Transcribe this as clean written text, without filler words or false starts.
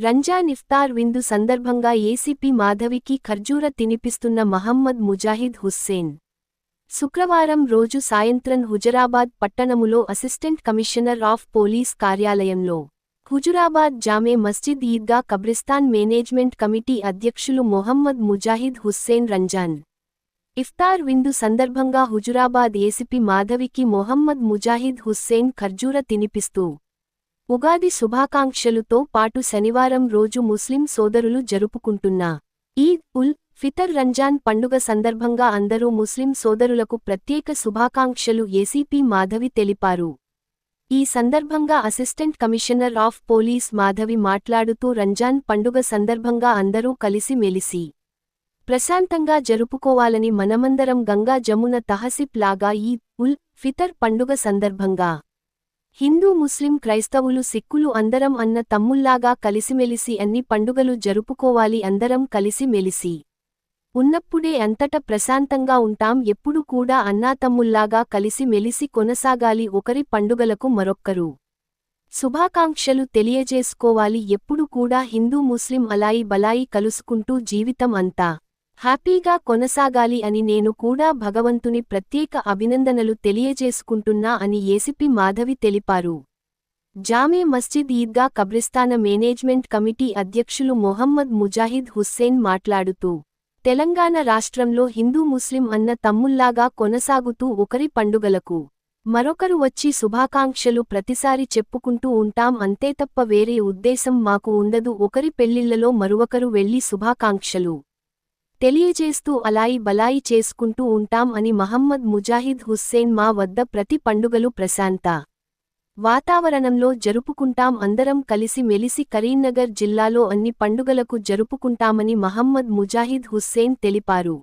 రంజాన్ ఇఫ్తార్ విందు సందర్భంగా ఏసీపీ మాధవికి ఖర్జూర తినిపిస్తున్న మహమ్మద్ ముజాహిద్ హుస్సేన్. శుక్రవారం రోజు సాయంత్రం హుజురాబాద్ పట్టణములో అసిస్టెంట్ కమిషనర్ ఆఫ్ పోలీస్ కార్యాలయంలో హుజురాబాద్ జామే మస్జిద్ ఈద్గా కబ్రిస్తాన్ మేనేజ్మెంట్ కమిటీ అధ్యక్షులు మొహమ్మద్ ముజాహిద్ హుస్సేన్ రంజాన్ ఇఫ్తార్ విందు సందర్భంగా హుజురాబాద్ ఏసీపీ మాధవికి మొహమ్మద్ ముజాహిద్ హుస్సేన్ ఖర్జూర తినిపిస్తూ ఉగాది శుభాకాంక్షలుతో పాటు శనివారం రోజు ముస్లిం సోదరులు జరుపుకుంటున్న ఈద్ ఉల్ ఫితర్ రంజాన్ పండుగ సందర్భంగా అందరూ ముస్లిం సోదరులకు ప్రత్యేక శుభాకాంక్షలు ఏసీపీ మాధవి తెలిపారు. ఈ సందర్భంగా assistant commissioner of police Madhavi మాట్లాడుతూ రంజాన్ పండుగ సందర్భంగా అందరూ కలిసి మెలిసి ప్రశాంతంగా జరుపుకోవాలని మనమందరం గంగా జమున తహసిబ్ లాగా ఈద్ ఉల్ ఫితర్ పండుగ సందర్భంగా హిందూ ముస్లిం క్రైస్తవులు సిక్కులు అందరం అన్న తమ్ముల్లాగా కలిసిమెలిసి అన్ని పండుగలు జరుపుకోవాలి. అందరం కలిసి మెలిసి ఉన్నప్పుడే అంతట ప్రశాంతంగా ఉంటాం. ఎప్పుడు కూడా అన్నాతమ్ముల్లాగా కలిసి మెలిసి కొనసాగాలి. ఒకరి పండుగలకు మరొక్కరు శుభాకాంక్షలు తెలియజేసుకోవాలి. ఎప్పుడు కూడా హిందూ ముస్లిం అలాయి బలాయి కలుసుకుంటూ జీవితం అంతా హ్యాపీగా కొనసాగాలి అని నేను కూడా భగవంతుని ప్రత్యేక అభినందనలు తెలియజేసుకుంటున్నా అని ఏసీపీ మాధవి తెలిపారు. జామే మస్జిద్ ఈద్గా కబ్రిస్తాన మేనేజ్మెంట్ కమిటీ అధ్యక్షులు మొహమ్మద్ ముజాహిద్ హుస్సేన్ మాట్లాడుతూ తెలంగాణ రాష్ట్రంలో హిందూ ముస్లిం అన్న తమ్ముల్లాగా కొనసాగుతూ ఒకరి పండుగలకు మరొకరు వచ్చి శుభాకాంక్షలు ప్రతిసారి చెప్పుకుంటూ ఉంటాం. అంతే తప్ప వేరే ఉద్దేశం మాకు ఉండదు. ఒకరి పెళ్లిళ్లలో మరొకరు వెళ్లి శుభాకాంక్షలు తెలియజేస్తూ అలాయి బలాయి చేసుకుంటూ ఉంటాం అని మహమ్మద్ ముజాహిద్ హుస్సేన్ మా వద్ద ప్రతి పండుగలు ప్రశాంత వాతావరణంలో జరుపుకుంటాం. అందరం కలిసి మెలిసి కరీంనగర్ జిల్లాలో అన్ని పండుగలకు జరుపుకుంటామని మహమ్మద్ ముజాహిద్ హుస్సేన్ తెలిపారు.